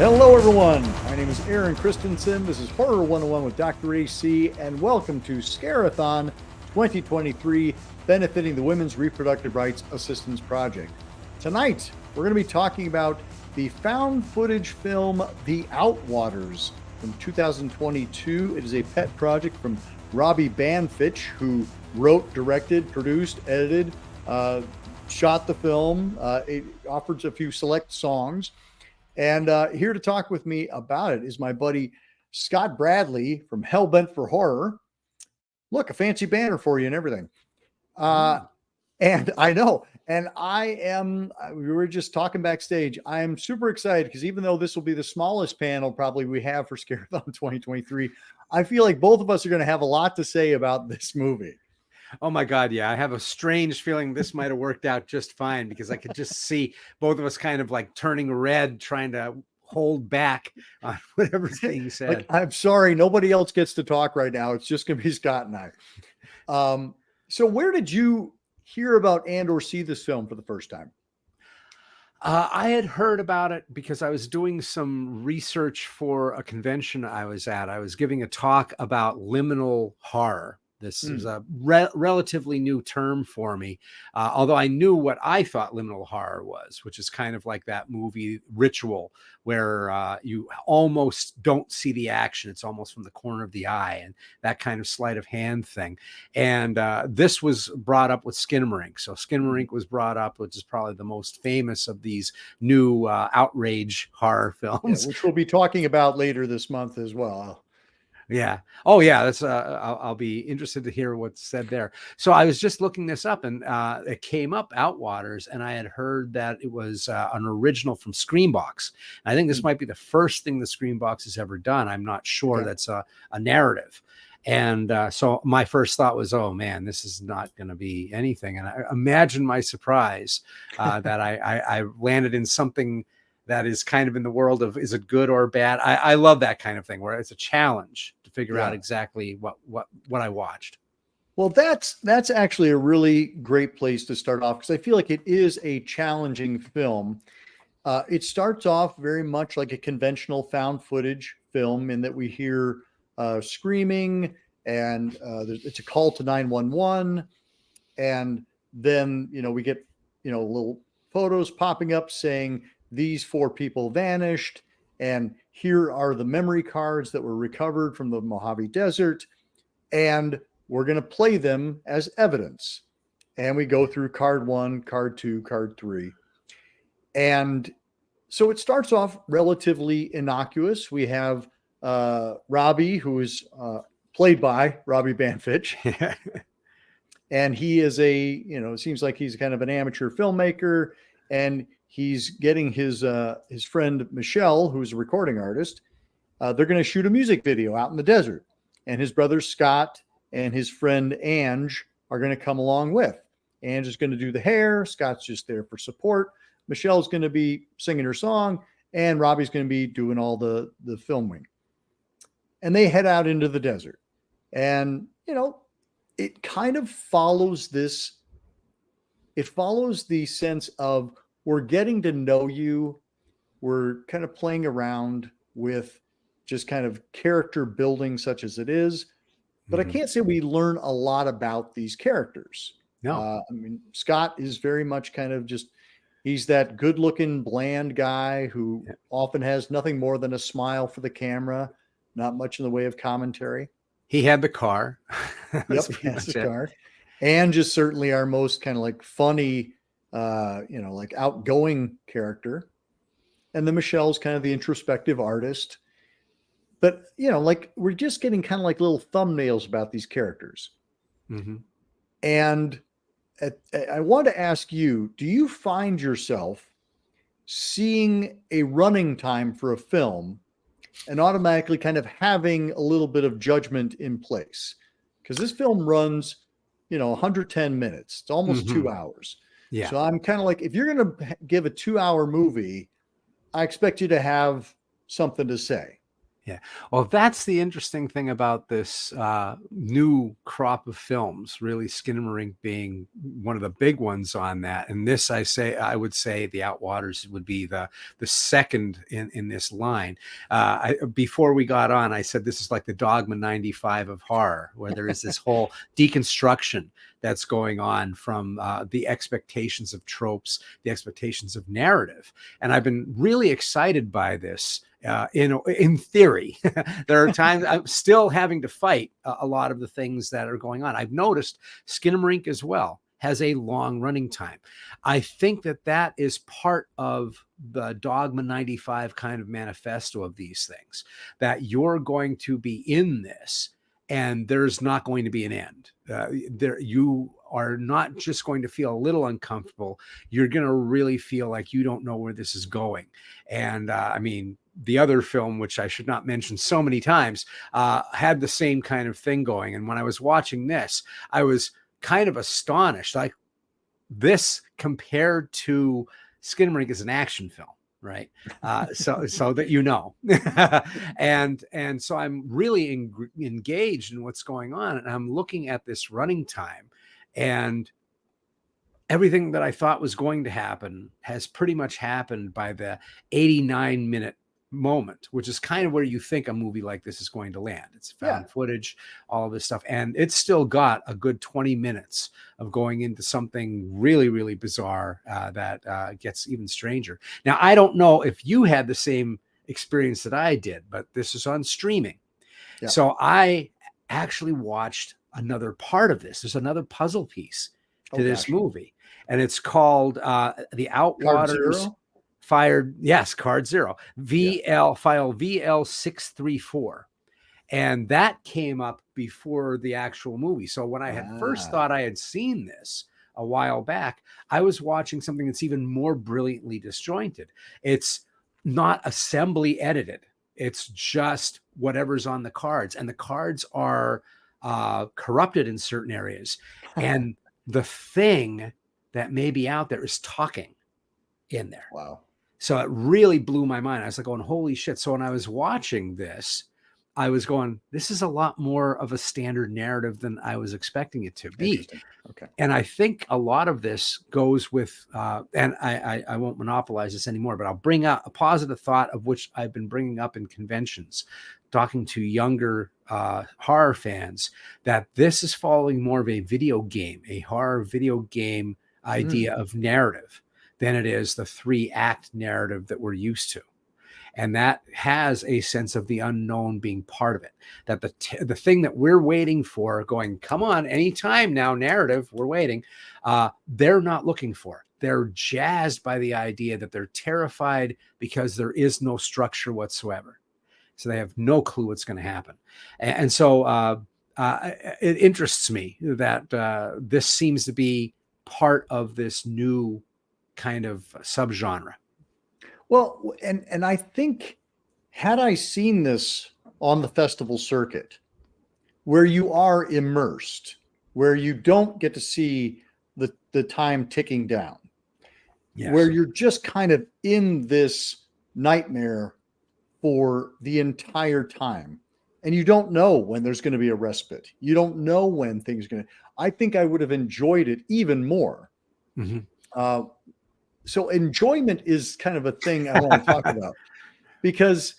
Hello, everyone. My name is Aaron Christensen. This is Horror 101 with Dr. AC, and welcome to Scare-A-Thon 2023, benefiting the Women's Reproductive Rights Assistance Project. Tonight, we're going to be talking about the found footage film, The Outwaters, from 2022. It is a pet project from Robbie Banfitch, who wrote, directed, produced, edited, shot the film. It offers a few select songs. And here to talk with me about it is my buddy Scott Bradley from Hellbent for Horror. Look, a fancy banner for you and everything. And I know, and we were just talking backstage. I am super excited because even though this will be the smallest panel probably we have for Scare-A-Thon 2023, I feel like both of us are going to have a lot to say about this movie. Oh my God. Yeah. I have a strange feeling this might've worked out just fine because I could just see both of us kind of like turning red, trying to hold back on whatever's being said. Like, I'm sorry, nobody else gets to talk right now. It's just going to be Scott and I. So where did you hear about and or see this film for the first time? I had heard about it because I was doing some research for a convention I was at. I was giving a talk about liminal horror. This is a relatively new term for me, although I knew what I thought liminal horror was, which is kind of like that movie Ritual, where you almost don't see the action. It's almost from the corner of the eye and that kind of sleight of hand thing. And this was brought up with Skinamarink. So Skinamarink was brought up, which is probably the most famous of these new outrage horror films. Yeah, which we'll be talking about later this month as well. Yeah. Oh, yeah. That's. I'll be interested to hear what's said there. So I was just looking this up, and it came up Outwaters, and I had heard that it was an original from Screambox. I think this might be the first thing the Screambox has ever done. I'm not sure. Okay. That's a narrative. And so my first thought was, oh man, this is not going to be anything. And I imagine my surprise that I landed in something that is kind of in the world of, is it good or bad? I love that kind of thing where it's a challenge to figure out exactly what I watched. Well, that's actually a really great place to start off because I feel like it is a challenging film. It starts off very much like a conventional found footage film in that we hear screaming and it's a call to 911. And then, we get, little photos popping up saying these 4 people vanished. And here are the memory cards that were recovered from the Mojave Desert. And we're going to play them as evidence. And we go through card 1, card 2, card 3. And so it starts off relatively innocuous. We have Robbie, who is played by Robbie Banfitch. And he is it seems like he's kind of an amateur filmmaker. And he's getting his friend Michelle, who's a recording artist. They're going to shoot a music video out in the desert, and his brother Scott and his friend Ange are going to come along with. Ange is going to do the hair. Scott's just there for support. Michelle's going to be singing her song, and Robbie's going to be doing all the filming. And they head out into the desert, and it kind of follows this. It follows the sense of, we're getting to know you. We're kind of playing around with just kind of character building such as it is. But I can't say we learn a lot about these characters. No. Scott is very much kind of he's that good looking, bland guy who often has nothing more than a smile for the camera, not much in the way of commentary. He had the car. Yep, he has the car. And just certainly our most kind of like funny, like outgoing character. And then Michelle's kind of the introspective artist. But, like we're just getting kind of like little thumbnails about these characters. Mm-hmm. And I want to ask you, do you find yourself seeing a running time for a film and automatically kind of having a little bit of judgment in place? Because this film runs, 110 minutes. It's almost 2 hours. Yeah. So I'm kind of like, if you're going to give a 2-hour movie, I expect you to have something to say. Yeah. Well, that's the interesting thing about this new crop of films, really Skinamarink being one of the big ones on that. And this, I would say the Outwaters would be the second in this line. Before we got on, I said this is like the Dogma 95 of horror, where there is this whole deconstruction that's going on from the expectations of tropes, the expectations of narrative. And I've been really excited by this. In theory, there are times I'm still having to fight a lot of the things that are going on. I've noticed Skinamarink as well has a long running time. I think that is part of the Dogma 95 kind of manifesto of these things, that you're going to be in this and there's not going to be an end. You are not just going to feel a little uncomfortable. You're going to really feel like you don't know where this is going. And I mean, the other film, which I should not mention so many times, had the same kind of thing going. And when I was watching this, I was kind of astonished. Like, this compared to Skinamarink is an action film, right? So that you know. and so I'm really engaged in what's going on. And I'm looking at this running time, and everything that I thought was going to happen has pretty much happened by the 89-minute moment, which is kind of where you think a movie like this is going to land. It's found footage, all of this stuff, and it's still got a good 20 minutes of going into something really, really bizarre that gets even stranger. Now, I don't know if you had the same experience that I did, but this is on streaming. Yeah. So I actually watched another part of this. There's another puzzle piece to this movie, and it's called The Outwaters. Card Zero, file VL634. And that came up before the actual movie. So when I had first thought I had seen this a while back, I was watching something that's even more brilliantly disjointed. It's not assembly edited. It's just whatever's on the cards. And the cards are corrupted in certain areas. And the thing that may be out there is talking in there. Wow. So it really blew my mind. I was like going, holy shit. So when I was watching this, I was going, this is a lot more of a standard narrative than I was expecting it to be. Okay. And I think a lot of this goes with, and I won't monopolize this anymore, but I'll bring out a positive thought of which I've been bringing up in conventions, talking to younger horror fans, that this is following more of a video game, a horror video game idea of narrative than it is the 3-act narrative that we're used to. And that has a sense of the unknown being part of it, that the thing that we're waiting for, going, come on, anytime now, narrative, we're waiting, they're not looking for. They're jazzed by the idea that they're terrified because there is no structure whatsoever. So they have no clue what's going to happen. And so it interests me that this seems to be part of this new kind of subgenre. Well, and I think, had I seen this on the festival circuit, where you are immersed, where you don't get to see the time ticking down, where you're just kind of in this nightmare for the entire time, and you don't know when there's going to be a respite, you don't know when things are going to, I think I would have enjoyed it even more. So enjoyment is kind of a thing I want to talk about, because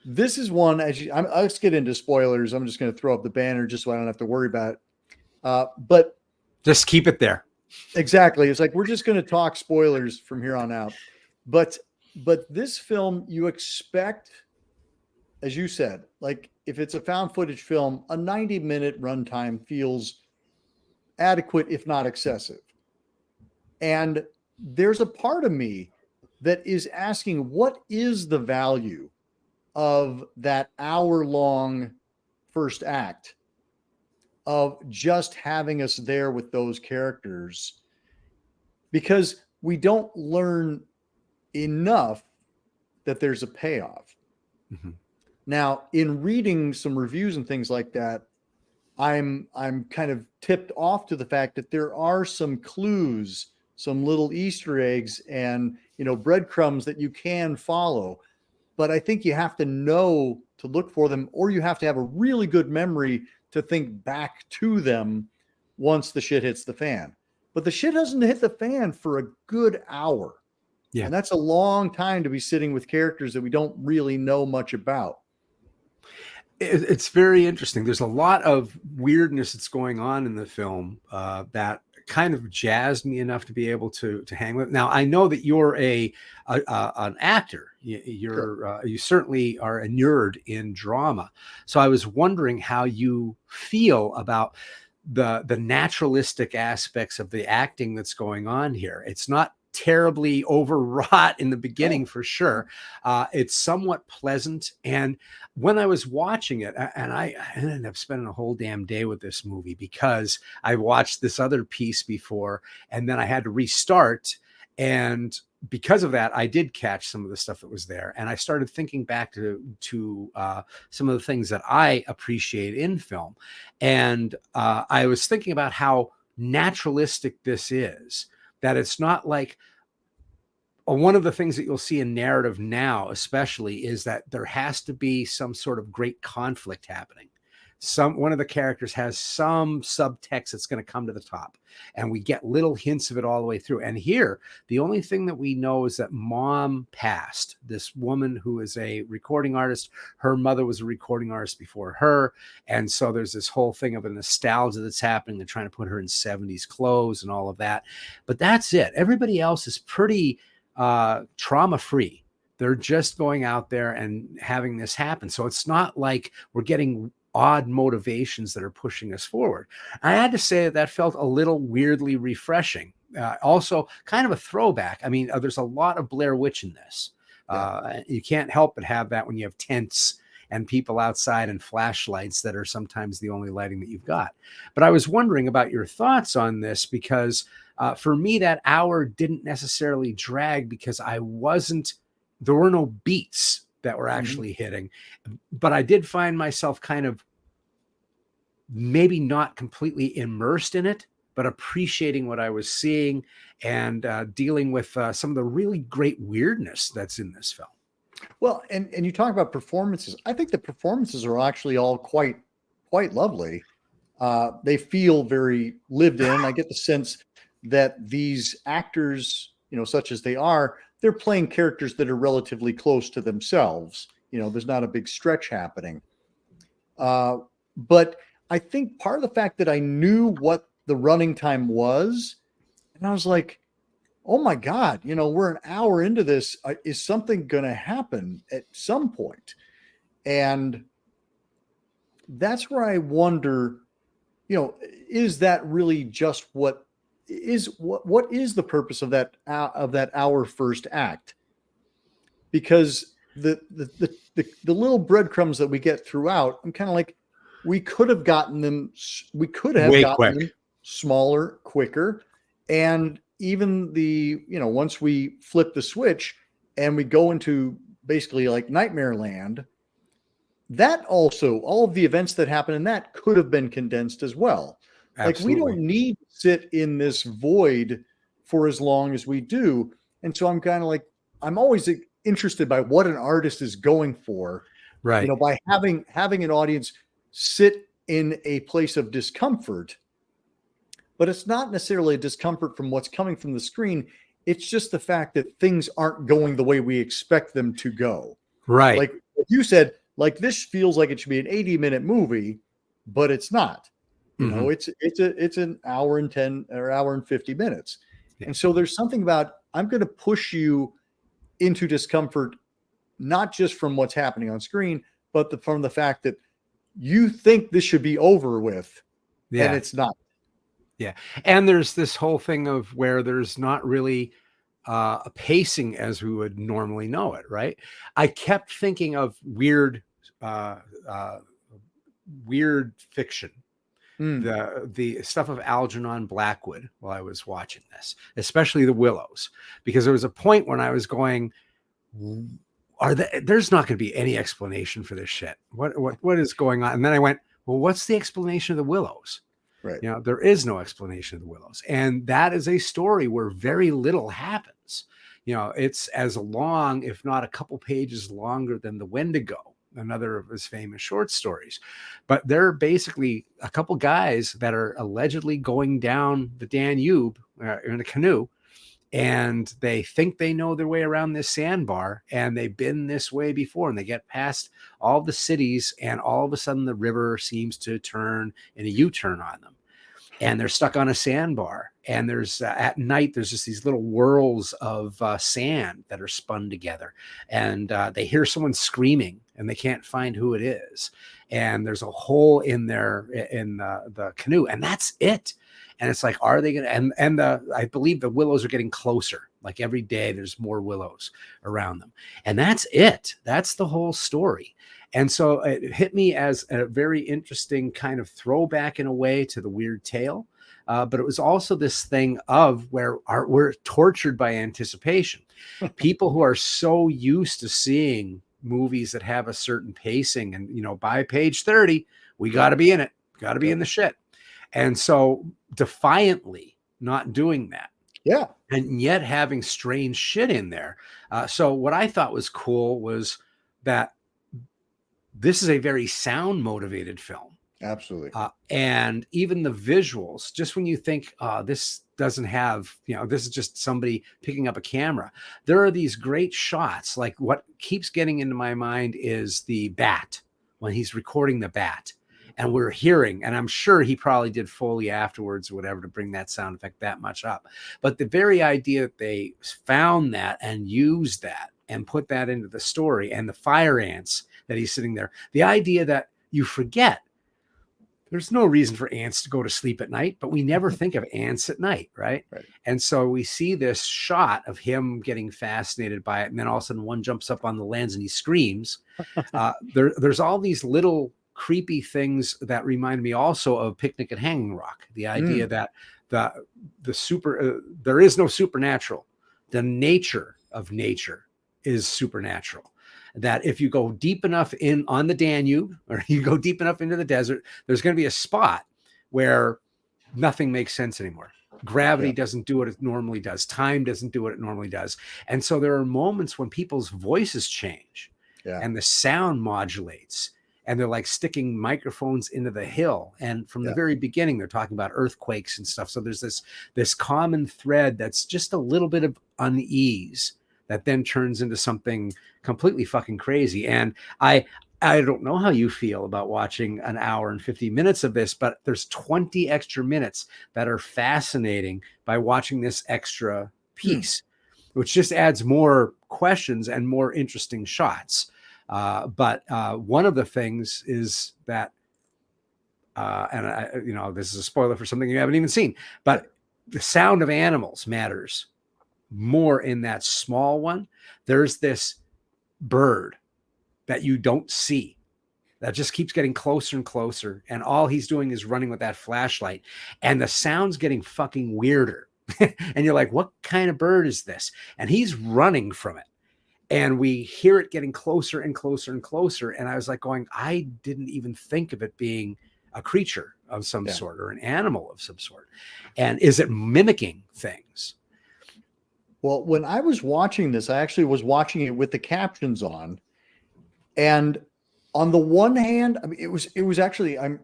this is one, let's get into spoilers. I'm just going to throw up the banner just so I don't have to worry about it. But just keep it there. Exactly. It's like, we're just going to talk spoilers from here on out. But this film, you expect, as you said, like, if it's a found footage film, a 90-minute runtime feels adequate, if not excessive. And there's a part of me that is asking, what is the value of that hour-long first act, of just having us there with those characters? Because we don't learn enough that there's a payoff. Now, in reading some reviews and things like that, I'm kind of tipped off to the fact that there are some clues, some little Easter eggs, and breadcrumbs that you can follow. but I think you have to know to look for them, or you have to have a really good memory to think back to them once the shit hits the fan. But the shit doesn't hit the fan for a good hour. Yeah. And that's a long time to be sitting with characters that we don't really know much about. It's very interesting. There's a lot of weirdness that's going on in the film that kind of jazzed me enough to be able to hang with. Now, I know that you're an actor. You certainly are inured in drama. So I was wondering how you feel about the naturalistic aspects of the acting that's going on here. It's not terribly overwrought in the beginning, for sure. It's somewhat pleasant. And when I was watching it, and I ended up spending a whole damn day with this movie because I watched this other piece before, and then I had to restart. And because of that, I did catch some of the stuff that was there. And I started thinking back to some of the things that I appreciate in film. And I was thinking about how naturalistic this is, that it's not like one of the things that you'll see in narrative now, especially, is that there has to be some sort of great conflict happening. One of the characters has some subtext that's going to come to the top, and we get little hints of it all the way through. And here, the only thing that we know is that mom passed. This woman who is a recording artist, her mother was a recording artist before her. And so there's this whole thing of a nostalgia that's happening. They're trying to put her in 70s clothes and all of that. But that's it. Everybody else is pretty trauma-free. They're just going out there and having this happen. So it's not like we're getting odd motivations that are pushing us forward. I had to say that felt a little weirdly refreshing. Also kind of a throwback. I mean, there's a lot of Blair Witch in this. You can't help but have that when you have tents and people outside and flashlights that are sometimes the only lighting that you've got. But I was wondering about your thoughts on this, because for me, that hour didn't necessarily drag because there were no beats that were actually hitting, but I did find myself kind of maybe not completely immersed in it, but appreciating what I was seeing and dealing with some of the really great weirdness that's in this film. Well, and you talk about performances. I think the performances are actually all quite lovely. They feel very lived in. I get the sense that these actors, such as they are, they're playing characters that are relatively close to themselves. There's not a big stretch happening. But I think part of the fact that I knew what the running time was, and I was like, oh my God, we're an hour into this. Is something going to happen at some point? And that's where I wonder, is that really just what is the purpose of that hour first act? Because the little breadcrumbs that we get throughout, I'm kind of like, we could have gotten them smaller, quicker. And even once we flip the switch and we go into basically like nightmare land, that also, all of the events that happen in that could have been condensed as well. Absolutely. Like, we don't need to sit in this void for as long as we do. And so I'm kind of like, I'm always interested by what an artist is going for, right? By having an audience sit in a place of discomfort, but it's not necessarily a discomfort from what's coming from the screen. It's just the fact that things aren't going the way we expect them to go. Right. Like you said, like, this feels like it should be an 80-minute movie, but it's not. It's an hour and 10 or hour and 50 minutes. Yeah. And so there's something about, I'm going to push you into discomfort, not just from what's happening on screen, but from the fact that you think this should be over with, and it's not. Yeah. And there's this whole thing of where there's not really a pacing as we would normally know it, right? I kept thinking of weird fiction, the stuff of Algernon Blackwood while I was watching this, especially The Willows, because there was a point when I was going, there's not going to be any explanation for this shit. What is going on? And then I went, well, what's the explanation of The Willows? Right. There is no explanation of The Willows. And that is a story where very little happens. it's as long, if not a couple pages longer than The Wendigo, another of his famous short stories. But they're basically a couple guys that are allegedly going down the Danube in a canoe, and they think they know their way around this sandbar, and they've been this way before, and they get past all the cities, and all of a sudden the river seems to turn in a U-turn on them, and they're stuck on a sandbar, and there's at night there's just these little whirls of sand that are spun together, and they hear someone screaming, and they can't find who it is, and there's a hole in there in the canoe, and that's it. And it's like, are they gonna, and I believe the willows are getting closer, like every day there's more willows around them, and that's it. That's the whole story. And so it hit me as a very interesting kind of throwback in a way to the weird tale. But it was also this thing of where we're tortured by anticipation. People who are so used to seeing movies that have a certain pacing, and by page 30, we got to be in it, got to be in the shit. And so defiantly not doing that. Yeah. And yet having strange shit in there. So what I thought was cool was that this is a very sound motivated film. Absolutely. And even the visuals, just when you think, this doesn't have, this is just somebody picking up a camera. There are these great shots. Like what keeps getting into my mind is the bat, when he's recording the bat. And we're hearing, and I'm sure he probably did Foley afterwards or whatever to bring that sound effect that much up. But the very idea that they found that and used that and put that into the story, and the fire ants that he's sitting there, the idea that you forget there's no reason for ants to go to sleep at night, but we never think of ants at night, right? And so we see this shot of him getting fascinated by it, and then all of a sudden one jumps up on the lens and he screams. There's all these little creepy things that remind me also of Picnic at Hanging Rock. The idea that the super there is no supernatural. The nature of nature is supernatural. That if you go deep enough in on the Danube, or you go deep enough into the desert, there's going to be a spot where nothing makes sense anymore. Gravity doesn't do what it normally does. Time doesn't do what it normally does. And so there are moments when people's voices change and the sound modulates. And they're like sticking microphones into the hill. And from the very beginning, they're talking about earthquakes and stuff. So there's this common thread that's just a little bit of unease that then turns into something completely fucking crazy. And I don't know how you feel about watching an hour and 50 minutes of this, but there's 20 extra minutes that are fascinating by watching this extra piece, which just adds more questions and more interesting shots. But one of the things is that, and this is a spoiler for something you haven't even seen, but the sound of animals matters more in that small one. There's this bird that you don't see that just keeps getting closer and closer, and all he's doing is running with that flashlight, and the sound's getting fucking weirder. And you're like, what kind of bird is this? And he's running from it. And we hear it getting closer and closer and closer. And I was like going, I didn't even think of it being a creature of some sort or an animal of some sort. And is it mimicking things? Well, when I was watching this, I actually was watching it with the captions on. And on the one hand, I mean, it was actually, I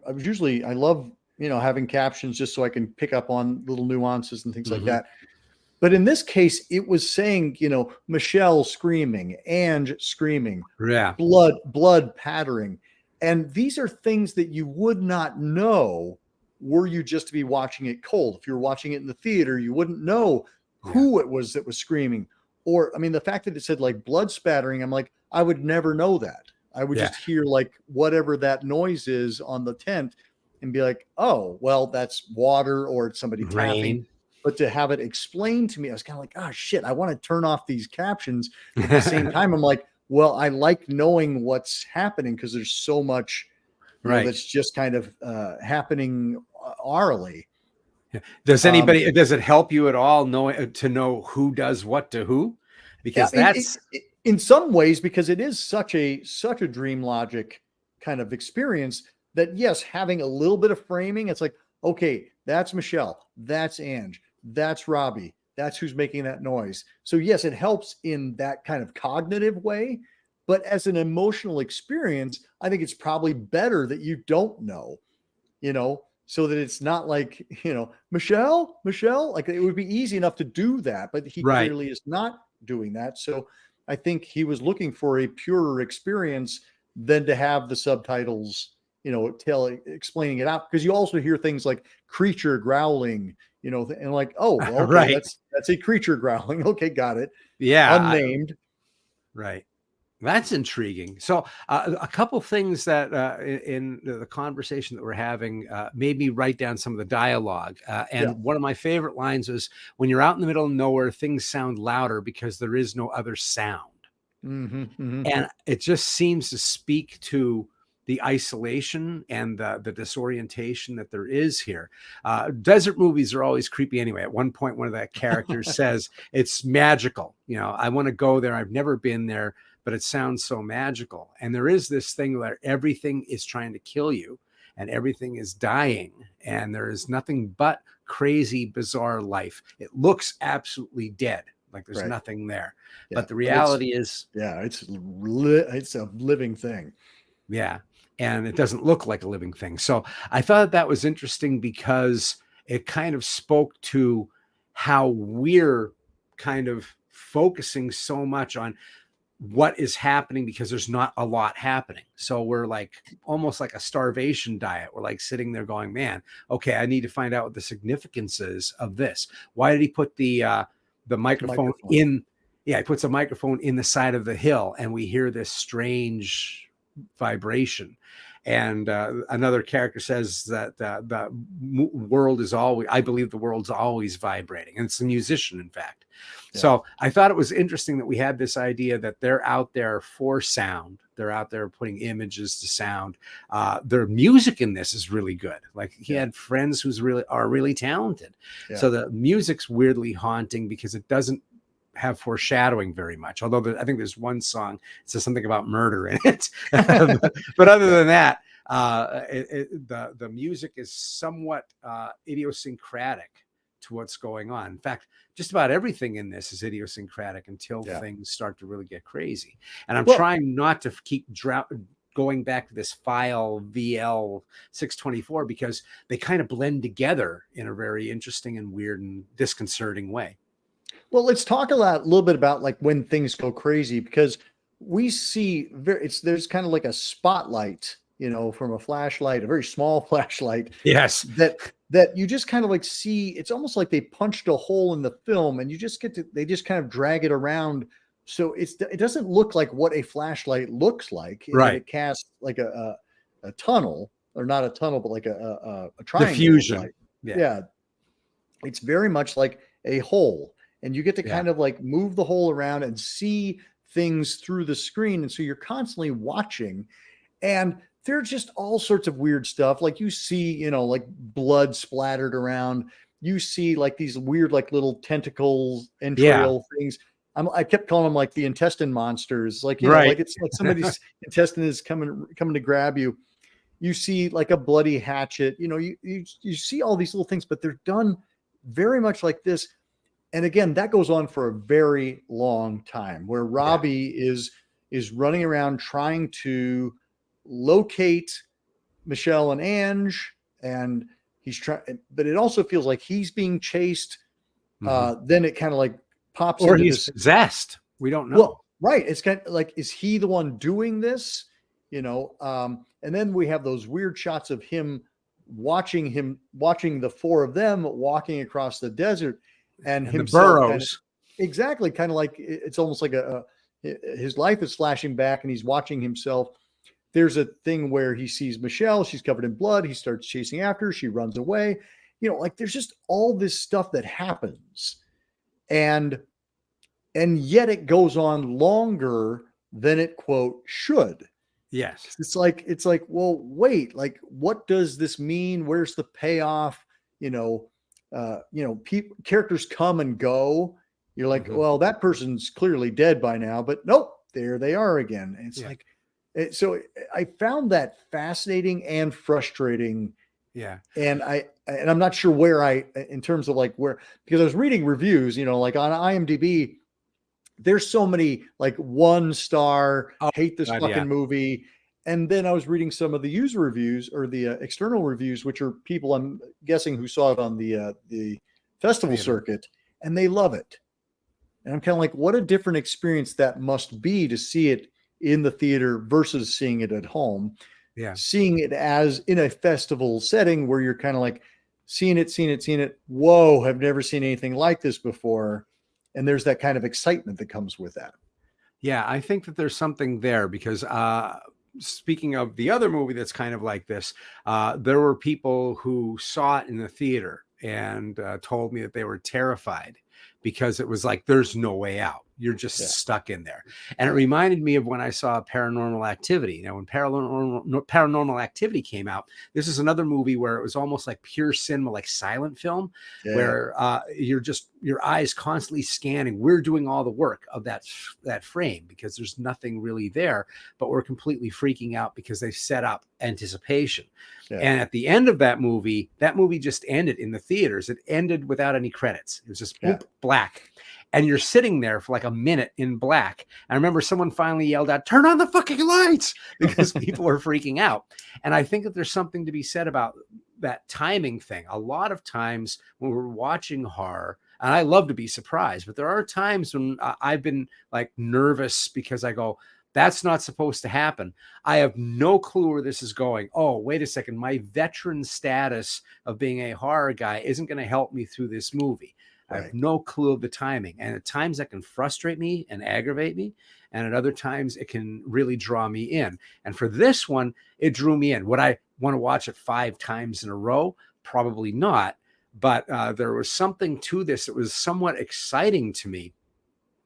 love, having captions just so I can pick up on little nuances and things like that. But in this case, it was saying, Michelle screaming, Ange screaming, blood pattering. And these are things that you would not know were you just to be watching it cold. If you were watching it in the theater, you wouldn't know who it was that was screaming. Or, I mean, the fact that it said like blood spattering, I'm like, I would never know that. I would just hear like whatever that noise is on the tent and be like, oh, well, that's water or it's somebody tapping. But to have it explained to me, I was kind of like, oh, shit, I want to turn off these captions. At the same time, I'm like, well, I like knowing what's happening because there's so much that's just kind of happening orally. Does it help you at all to know who does what to who? Because that's in some ways, because it is such a dream logic kind of experience that, yes, having a little bit of framing, it's like, okay, that's Michelle, that's Ange, that's Robbie, that's who's making that noise. So yes, it helps in that kind of cognitive way, but as an emotional experience, I think it's probably better that you don't know, so that it's not like, Michelle, like it would be easy enough to do that, but he Right. clearly is not doing that. So I think he was looking for a purer experience than to have the subtitles, explaining it out. Because you also hear things like creature growling, and like, oh, well, okay, Right. that's a creature growling. Okay, got it. Yeah. Unnamed. Right. That's intriguing. So, a couple things that in the conversation that we're having made me write down some of the dialogue. And Yeah. one of my favorite lines was, "When you're out in the middle of nowhere, things sound louder because there is no other sound." And it just seems to speak to the isolation and the disorientation that there is here. Desert movies are always creepy anyway. At one point, one of the characters says, "It's magical. I want to go there. I've never been there, but it sounds so magical." And there is this thing where everything is trying to kill you and everything is dying. And there is nothing but crazy, bizarre life. It looks absolutely dead. Like there's Right. nothing there. Yeah, But the reality is, it's a living thing. yeah. And it doesn't look like a living thing. So I thought that was interesting because it kind of spoke to how we're kind of focusing so much on what is happening because there's not a lot happening. So we're like almost like a starvation diet. We're like sitting there going, man, okay, I need to find out what the significance is of this. Why did he put the microphone in? Yeah, he puts a microphone in the side of the hill and we hear this strange vibration. And another character says that the world is always, I believe the world's always vibrating. And it's a musician, in fact. Yeah. So I thought it was interesting that we had this idea that they're out there for sound. They're out there putting images to sound. Their music in this is really good. Like he had friends who's really talented. Yeah. So the music's weirdly haunting because it doesn't have foreshadowing very much. Although I think there's one song that says something about murder in it. But other than that, the music is somewhat idiosyncratic to what's going on. In fact, just about everything in this is idiosyncratic until things start to really get crazy. And I'm trying not to keep going back to this file VL 624 because they kind of blend together in a very interesting and weird and disconcerting way. Well, let's talk a little bit about like when things go crazy, because we see there's kind of like a spotlight, from a flashlight, a very small flashlight. Yes. That you just kind of like see. It's almost like they punched a hole in the film and they just kind of drag it around. So it doesn't look like what a flashlight looks like. Right. It casts like a tunnel, or not a tunnel, but like a triangle. Diffusion. Yeah. It's very much like a hole. And you get to kind of like move the hole around and see things through the screen. And so you're constantly watching, and there's just all sorts of weird stuff. Like you see, like blood splattered around. You see like these weird, like little tentacles, entrail things. I kept calling them like the intestine monsters. Like, like it's like somebody's intestine is coming to grab you. You see like a bloody hatchet, you see all these little things, but they're done very much like this. And again, that goes on for a very long time, where Robbie is running around trying to locate Michelle and Ange, and he's trying, but it also feels like he's being chased. Then it kind of like pops or into he's possessed. We don't know. Well, right. It's kind of like, is he the one doing this? And then we have those weird shots of him watching the four of them walking across the desert. And himself burrows. Exactly. Kind of like it's almost like his life is flashing back and he's watching himself. There's a thing where he sees Michelle, she's covered in blood. He starts chasing after her. She runs away. Like there's just all this stuff that happens. And yet it goes on longer than it quote should. Yes. It's like, well, wait, like, what does this mean? Where's the payoff? Characters come and go. You're like, well, that person's clearly dead by now, but nope, there they are again. And it's like, so I found that fascinating and frustrating Yeah. And I'm not sure where in terms of like where, because I was reading reviews, like on IMDb, there's so many like 1-star, Oh, hate this God, fucking yeah. movie. And then I was reading some of the user reviews or the external reviews, which are people I'm guessing who saw it on the festival Theater. circuit, and they love it. And I'm kind of like, what a different experience that must be to see it in the theater versus seeing it at home. Yeah. Seeing it as in a festival setting where you're kind of like seeing it. Whoa, I've never seen anything like this before. And there's that kind of excitement that comes with that. Yeah, I think that there's something there because speaking of the other movie that's kind of like this, there were people who saw it in the theater and told me that they were terrified because it was like, there's no way out. You're just stuck in there. And it reminded me of when I saw Paranormal Activity. Now, when Paranormal Activity came out, this is another movie where it was almost like pure cinema, like silent film, where you're just, your eyes constantly scanning. We're doing all the work of that frame because there's nothing really there, but we're completely freaking out because they've set up anticipation. Yeah. And at the end of that movie just ended in the theaters. It ended without any credits. It was just black. And you're sitting there for like a minute in black. I remember someone finally yelled out, "Turn on the fucking lights," because people were freaking out. And I think that there's something to be said about that timing thing. A lot of times when we're watching horror, and I love to be surprised, but there are times when I've been like nervous because I go, that's not supposed to happen. I have no clue where this is going. Oh, wait a second. My veteran status of being a horror guy isn't going to help me through this movie. I have no clue of the timing. And at times that can frustrate me and aggravate me. And at other times it can really draw me in. And for this one, it drew me in. Would I want to watch it 5 times in a row? Probably not. But there was something to this that was somewhat exciting to me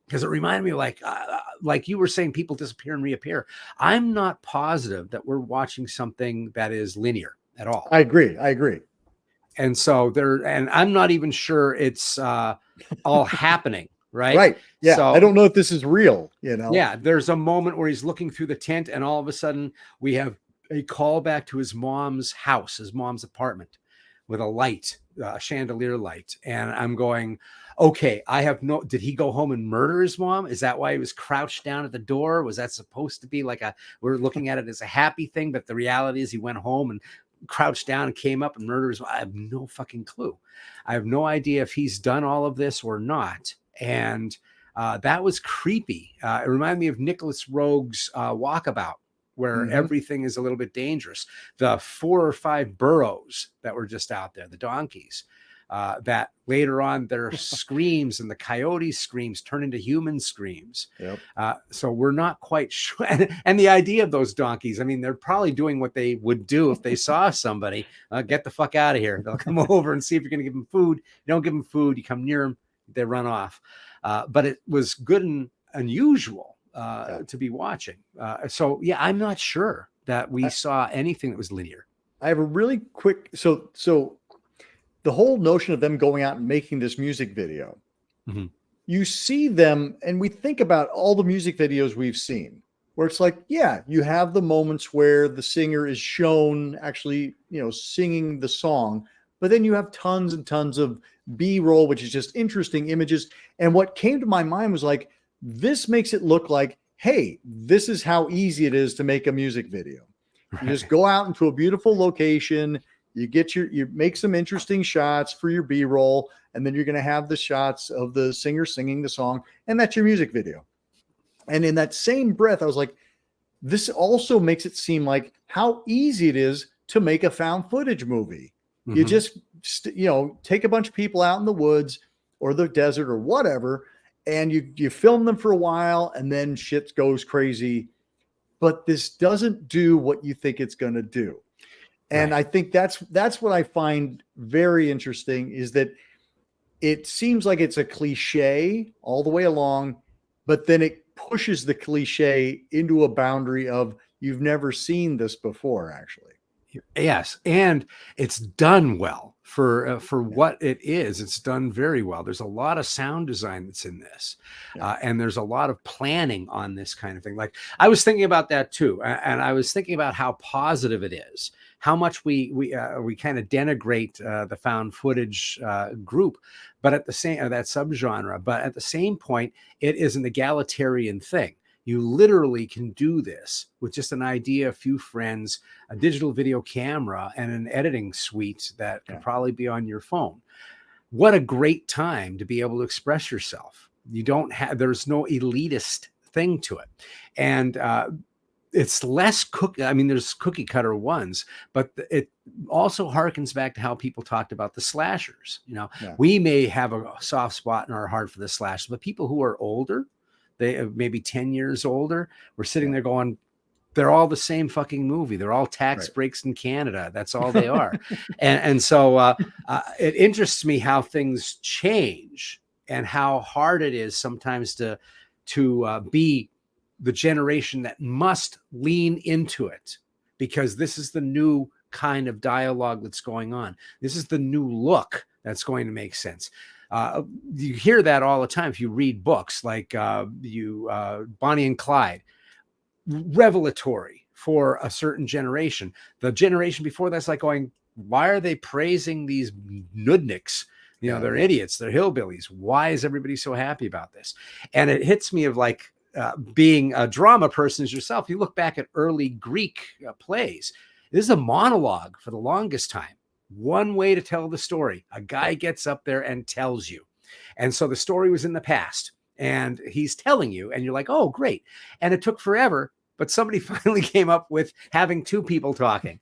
because it reminded me like you were saying, people disappear and reappear. I'm not positive that we're watching something that is linear at all. I agree. And so and I'm not even sure it's all happening, right? Right. Yeah. So, I don't know if this is real, Yeah. There's a moment where he's looking through the tent and all of a sudden we have a callback to his mom's house, his mom's apartment with a light, a chandelier light. And I'm going, okay, did he go home and murder his mom? Is that why he was crouched down at the door? Was that supposed to be like we're looking at it as a happy thing, but the reality is he went home and crouched down and came up and murdered his mom? I have no fucking clue. I have no idea if he's done all of this or not. And that was creepy. It reminded me of Nicholas Roeg's Walkabout, where everything is a little bit dangerous. The 4 or 5 burros that were just out there, the donkeys, that later on their screams and the coyote screams turn into human screams. Yep. So we're not quite sure. And the idea of those donkeys, I mean, they're probably doing what they would do if they saw somebody. Get the fuck out of here. They'll come over and see if you're going to give them food. You don't give them food. You come near them, they run off. But it was good and unusual to be watching. So yeah, I'm not sure that we saw anything that was linear. I have a really quick, so the whole notion of them going out and making this music video, you see them, and we think about all the music videos we've seen where it's like, yeah, you have the moments where the singer is shown actually, singing the song, but then you have tons and tons of B-roll, which is just interesting images. And what came to my mind was like, this makes it look like, hey, this is how easy it is to make a music video. Right. You just go out into a beautiful location, you make some interesting shots for your B-roll, and then you're going to have the shots of the singer singing the song, and that's your music video. And in that same breath, I was like, this also makes it seem like how easy it is to make a found footage movie. You just, take a bunch of people out in the woods or the desert or whatever, and you film them for a while, and then shit goes crazy. But this doesn't do what you think it's going to do. And right. I think that's what I find very interesting, is that it seems like it's a cliche all the way along, but then it pushes the cliche into a boundary of you've never seen this before, actually. Yes. And it's done well for what it is. It's done very well. There's a lot of sound design that's in this, and there's a lot of planning on this kind of thing. Like, I was thinking about that too, and I was thinking about how positive it is, how much we kind of denigrate the found footage group, but at the same that subgenre. But at the same point, it is an egalitarian thing. You literally can do this with just an idea, a few friends, a digital video camera, and an editing suite that could probably be on your phone. What a great time to be able to express yourself. You don't have, there's no elitist thing to it. And it's less I mean, there's cookie cutter ones, but it also harkens back to how people talked about the slashers. You know, we may have a soft spot in our heart for the slashers, but people who are older, they maybe 10 years older, we're sitting there going, they're all the same fucking movie. They're all tax breaks in Canada. That's all they are. and so it interests me how things change and how hard it is sometimes to be the generation that must lean into it, because this is the new kind of dialogue that's going on. This is the new look that's going to make sense. You hear that all the time if you read books like Bonnie and Clyde, revelatory for a certain generation. The generation before that's like going, why are they praising these nudniks? You know, they're idiots, they're hillbillies. Why is everybody so happy about this? And it hits me of like being a drama person as yourself. You look back at early Greek plays. This is a monologue for the longest time. One way to tell the story. A guy gets up there and tells you. And so the story was in the past and he's telling you and you're like, oh, great. And it took forever, but somebody finally came up with having two people talking.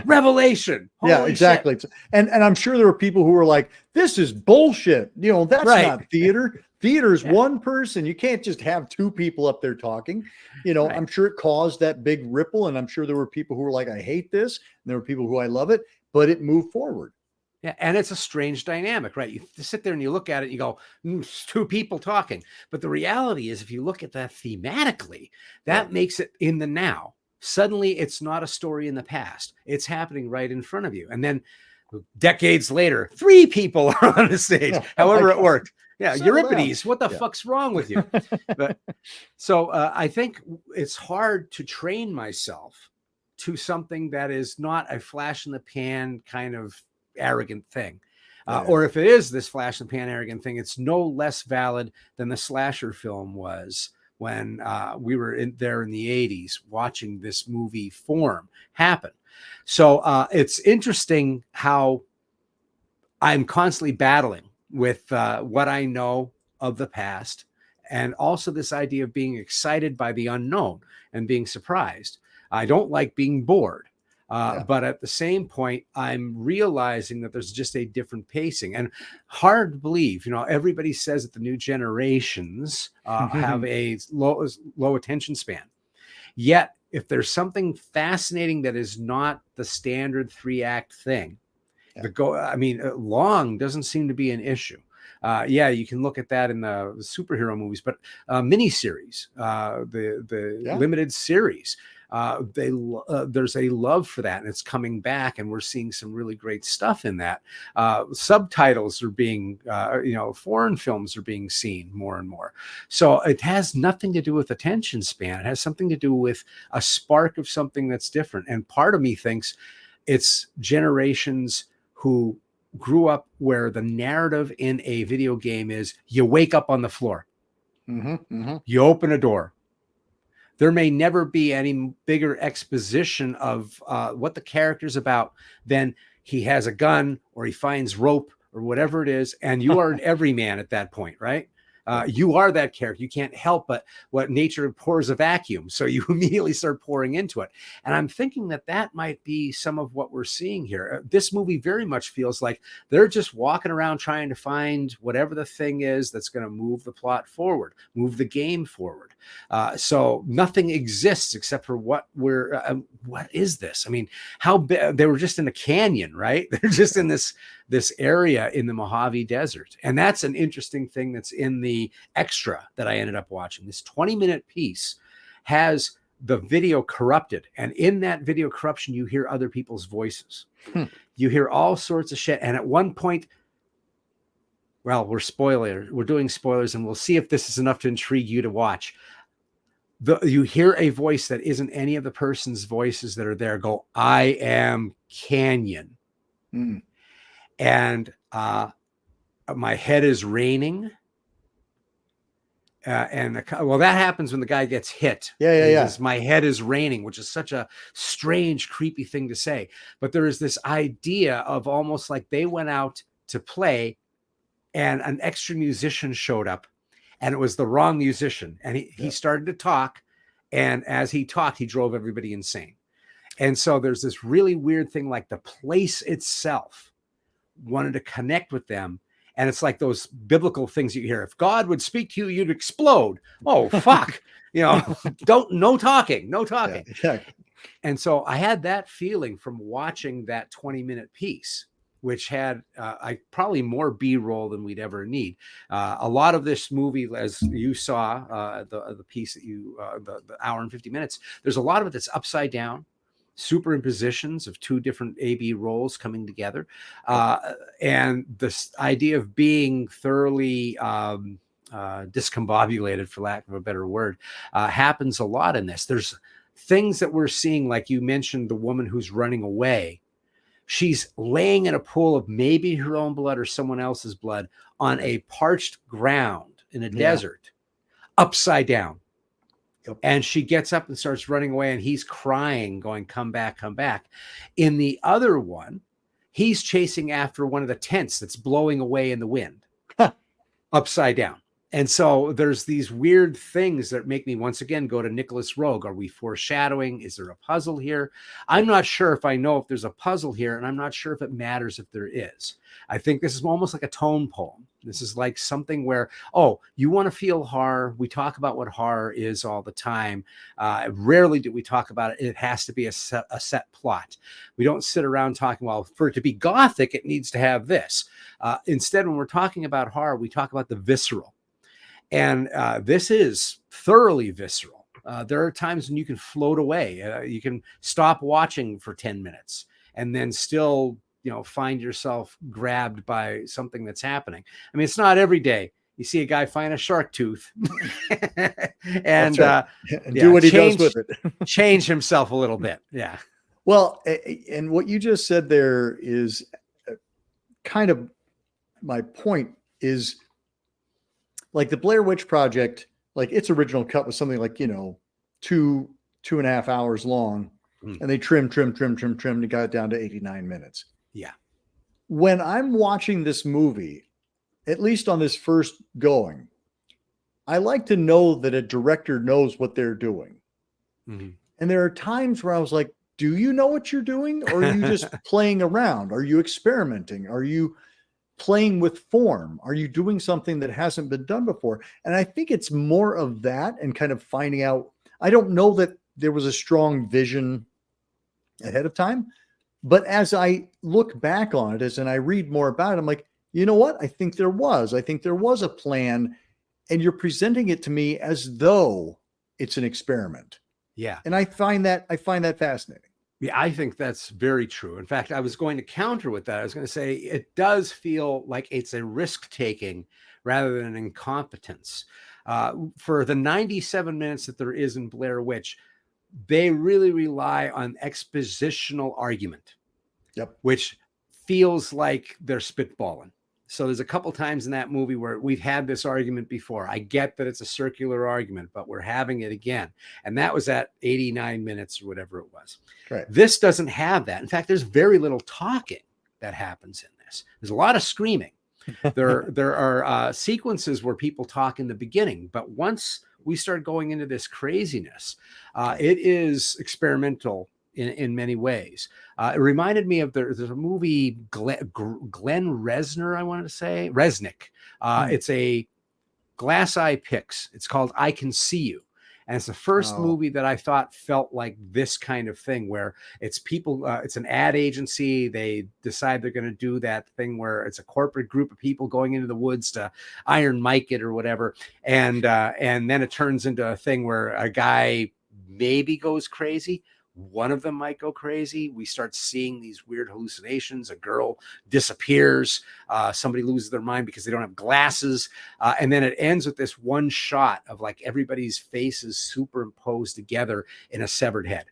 Revelation. Holy exactly. Shit. And I'm sure there were people who were like, this is bullshit. You know, that's not theater. Theater is one person. You can't just have two people up there talking. You know, I'm sure it caused that big ripple. And I'm sure there were people who were like, I hate this. And there were people who I love it, but it moved forward. Yeah. And it's a strange dynamic, right? You sit there and you look at it and you go, it's two people talking. But the reality is, if you look at that thematically, that makes it in the now. Suddenly it's not a story in the past. It's happening right in front of you. And then decades later, three people are on the stage, however it worked. Yeah. Euripides, what the fuck's wrong with you? But so I think it's hard to train myself to something that is not a flash in the pan kind of arrogant thing. Or if it is this flash in the pan arrogant thing, it's no less valid than the slasher film was when we were there in the 80s watching this movie form happen. So it's interesting how I'm constantly battling with what I know of the past, and also this idea of being excited by the unknown and being surprised. I don't like being bored. But at the same point, I'm realizing that there's just a different pacing, and hard to believe, you know, everybody says that the new generations have a low attention span. Yet, if there's something fascinating that is not the standard 3-act thing, long doesn't seem to be an issue. You can look at that in the superhero movies, but miniseries, the limited series, there's a love for that, and it's coming back, and we're seeing some really great stuff in that. Subtitles are being, foreign films are being seen more and more. So it has nothing to do with attention span. It has something to do with a spark of something that's different. And part of me thinks it's generations who grew up where the narrative in a video game is you wake up on the floor, you open a door. There may never be any bigger exposition of what the character's about than he has a gun or he finds rope or whatever it is, and you are an everyman at that point, right? You are that character. You can't help but what nature pours a vacuum. So you immediately start pouring into it. And I'm thinking that that might be some of what we're seeing here. This movie very much feels like they're just walking around trying to find whatever the thing is that's going to move the plot forward, move the game forward. So nothing exists except for what is this? I mean, how big? They were just in a canyon, right? They're just in this area in the Mojave Desert. And that's an interesting thing that's in the extra that I ended up watching. This 20-minute piece has the video corrupted. And in that video corruption, you hear other people's voices. You hear all sorts of shit. And at one point, well, we're doing spoilers, and we'll see if this is enough to intrigue you to watch. You hear a voice that isn't any of the person's voices that are there go, "I am Canyon." Mm. And my head is raining. Well, that happens when the guy gets hit. Yeah. My head is raining, which is such a strange, creepy thing to say. But there is this idea of almost like they went out to play and an extra musician showed up, and it was the wrong musician. And he started to talk. And as he talked, he drove everybody insane. And so there's this really weird thing, like the place itself wanted to connect with them. And it's like those biblical things you hear. If God would speak to you, you'd explode. Oh, fuck. No talking. Yeah. And so I had that feeling from watching that 20-minute piece, which had probably more B-roll than we'd ever need. A lot of this movie, as you saw, the piece that the hour and 50 minutes, there's a lot of it that's upside down, superimpositions of two different A-B roles coming together. And this idea of being thoroughly discombobulated, for lack of a better word, happens a lot in this. There's things that we're seeing, like you mentioned, the woman who's running away. She's laying in a pool of maybe her own blood or someone else's blood on a parched ground in a desert, upside down. And she gets up and starts running away, and he's crying, going, "Come back, come back." In the other one, he's chasing after one of the tents that's blowing away in the wind, upside down. And so there's these weird things that make me once again go to Nicholas Roeg. Are we foreshadowing? Is there a puzzle here? I'm not sure if I know if there's a puzzle here, and I'm not sure if it matters if there is. I think this is almost like a tone poem. This is like something where, oh, you want to feel horror. We talk about what horror is all the time. Rarely do we talk about it. It has to be a set plot. We don't sit around talking, well, for it to be gothic, it needs to have this. Instead, when we're talking about horror, we talk about the visceral. And this is thoroughly visceral. There are times when you can float away. You can stop watching for 10 minutes and then still, find yourself grabbed by something that's happening. I mean, it's not every day you see a guy find a shark tooth and do what he does with it. Change himself a little bit. Yeah. Well, and what you just said there is kind of my point is, like the Blair Witch Project, like its original cut was something like, 2.5 hours long, and they trimmed and got it down to 89 minutes. Yeah. When I'm watching this movie, at least on this first going, I like to know that a director knows what they're doing. Mm-hmm. And there are times where I was like, do you know what you're doing? Or are you just playing around? Are you experimenting? Are you playing with form? Are you doing something that hasn't been done before? And I think it's more of that and kind of finding out. I don't know that there was a strong vision ahead of time, but as I look back on it, and I read more about it, I'm like, you know what? I think there was a plan, and you're presenting it to me as though it's an experiment. Yeah. And I find that fascinating. Yeah, I think that's very true. In fact, I was going to counter with that. I was going to say it does feel like it's a risk-taking rather than incompetence. For the 97 minutes that there is in Blair Witch, they really rely on expositional argument, which feels like they're spitballing. So there's a couple times in that movie where we've had this argument before. I get that it's a circular argument, but we're having it again. And that was at 89 minutes or whatever it was. Right. This doesn't have that. In fact, there's very little talking that happens in this. There's a lot of screaming. There are sequences where people talk in the beginning, but once we start going into this craziness, it is experimental in many ways. It reminded me of there's a movie, Glenn Resner, I wanted to say, Resnick. It's a Glass Eye Pix. It's called I Can See You. And it's the first movie that I thought felt like this kind of thing, where it's people, it's an ad agency. They decide they're going to do that thing where it's a corporate group of people going into the woods to Iron Mike it or whatever. And then it turns into a thing where a guy maybe goes crazy. one of them might go crazy. We start seeing these weird hallucinations. A girl disappears. Somebody loses their mind because they don't have glasses. And then it ends with this one shot of like everybody's faces superimposed together in a severed head.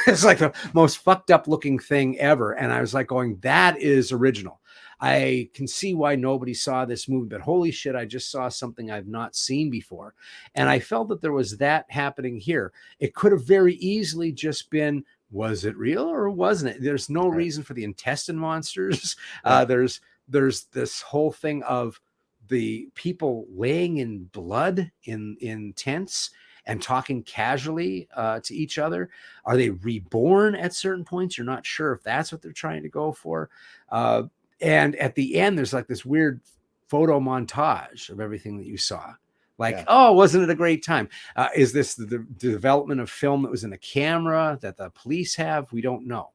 It's like the most fucked up looking thing ever. And I was like going, that is original. I can see why nobody saw this movie, but holy shit, I just saw something I've not seen before. And I felt that there was that happening here. It could have very easily just been, was it real or wasn't it? There's no reason for the intestine monsters. There's this whole thing of the people laying in blood in tents and talking casually to each other. Are they reborn at certain points? You're not sure if that's what they're trying to go for. And at the end, there's like this weird photo montage of everything that you saw. Like, oh, wasn't it a great time? Is this the development of film that was in a camera that the police have? We don't know.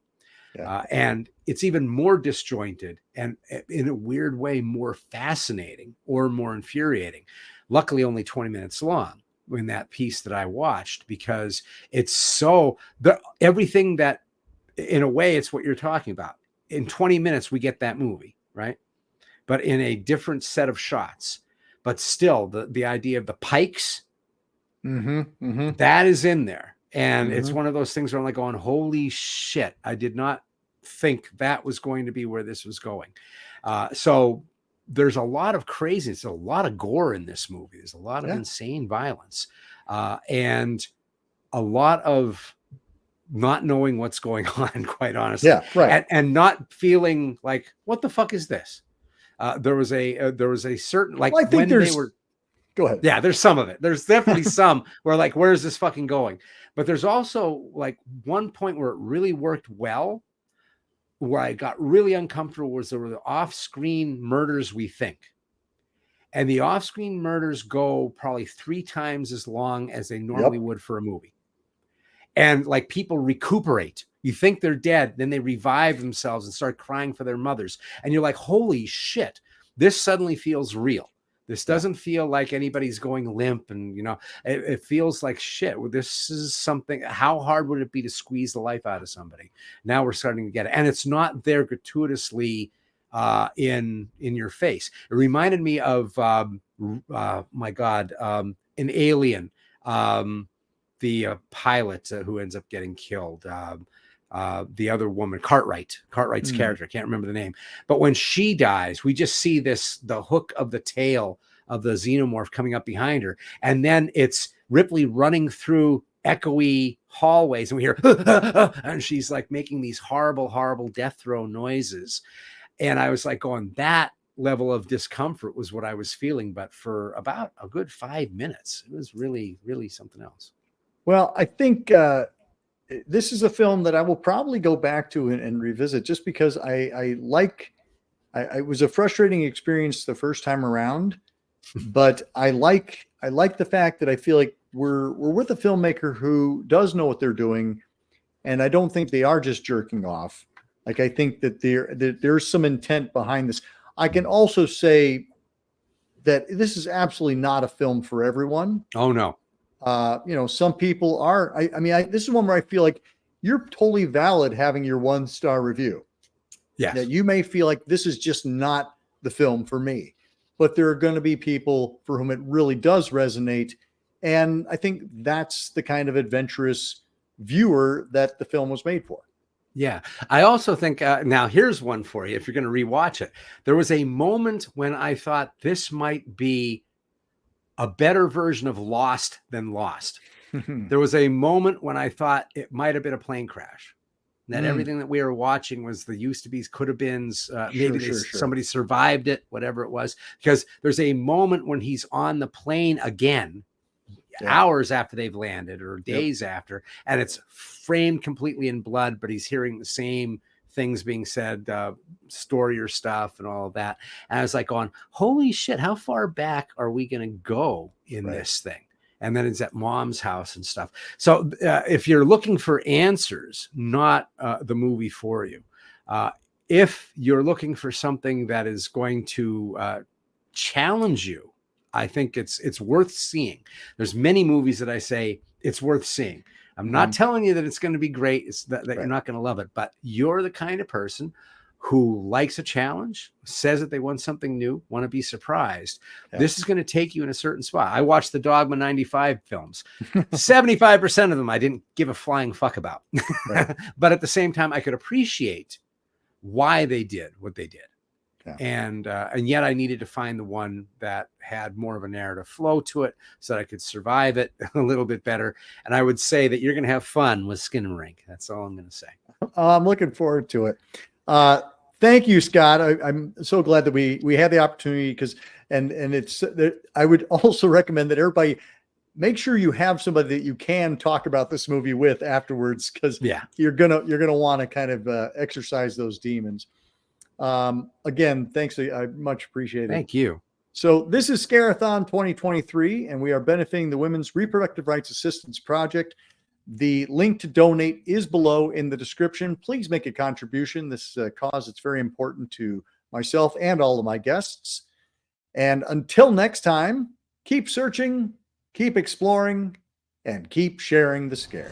And it's even more disjointed and in a weird way, more fascinating or more infuriating. Luckily, only 20 minutes long in that piece that I watched, because it's so everything that, in a way, it's what you're talking about. In 20 minutes, we get that movie, right? But in a different set of shots. But still, the idea of the pikes, that is in there. And it's one of those things where I'm like going, holy shit, I did not think that was going to be where this was going. So there's a lot of craziness, a lot of gore in this movie. There's a lot of insane violence, and a lot of not knowing what's going on, quite honestly. And not feeling like, what the fuck is this? There was a certain, like, well, I think they were, go ahead. Yeah, there's some of it. There's definitely some where like, where's this fucking going? But there's also like one point where it really worked well, where I got really uncomfortable, was there were the off-screen murders, we think. And the off-screen murders go probably 3 times as long as they normally would for a movie. And like people recuperate. You think they're dead, then they revive themselves and start crying for their mothers. And you're like, holy shit, this suddenly feels real. This doesn't feel like anybody's going limp. And, you know, it feels like shit. This is something, how hard would it be to squeeze the life out of somebody? Now we're starting to get it. And it's not there gratuitously in your face. It reminded me of, my God, an Alien, the pilot who ends up getting killed. The other woman, Cartwright's character, I can't remember the name, but when she dies, we just see the hook of the tail of the xenomorph coming up behind her. And then it's Ripley running through echoey hallways, and we hear, and she's like making these horrible, horrible death throw noises. And I was like going, that level of discomfort was what I was feeling. But for about a good 5 minutes, it was really, really something else. Well, I think, this is a film that I will probably go back to and revisit, just because I was a frustrating experience the first time around, but I like the fact that I feel like we're with a filmmaker who does know what they're doing. And I don't think they are just jerking off. Like, I think that there's some intent behind this. I can also say that this is absolutely not a film for everyone. Oh no. You know, some people are, I mean, this is one where I feel like you're totally valid having your 1-star review. Yes. That you may feel like this is just not the film for me, but there are going to be people for whom it really does resonate. And I think that's the kind of adventurous viewer that the film was made for. Yeah. I also think, now here's one for you. If you're going to rewatch it, there was a moment when I thought this might be a better version of Lost than Lost. There was a moment when I thought it might have been a plane crash, that everything that we were watching was the used to be's, could have beens, maybe somebody survived it, whatever it was, because there's a moment when he's on the plane again, hours after they've landed or days after, and it's framed completely in blood, but he's hearing the same things being said, store your stuff and all of that. And I was like going, holy shit, how far back are we going to go in this thing? And then it's at mom's house and stuff. So if you're looking for answers, not the movie for you. If you're looking for something that is going to challenge you, I think it's worth seeing. There's many movies that I say it's worth seeing. I'm not telling you that it's going to be great. It's that Right. you're not going to love it, but you're the kind of person who likes a challenge, says that they want something new, want to be surprised. Yeah. This is going to take you in a certain spot. I watched the Dogma 95 films. 75% of them I didn't give a flying fuck about. Right. But at the same time, I could appreciate why they did what they did. Yeah. And yet I needed to find the one that had more of a narrative flow to it so that I could survive it a little bit better. And I would say that you're going to have fun with Skin and Rink. That's all I'm going to say. I'm looking forward to it. Thank you, Scott. I'm so glad that we had the opportunity, because I would also recommend that everybody make sure you have somebody that you can talk about this movie with afterwards, because you're gonna want to kind of exercise those demons. Again, thanks. I much appreciate it. Thank you. So this is Scare-A-Thon 2023, and we are benefiting the Women's Reproductive Rights Assistance Project. The link to donate is below in the description. Please make a contribution. This cause, it's very important to myself and all of my guests. And until next time, keep searching, keep exploring, and keep sharing the scare.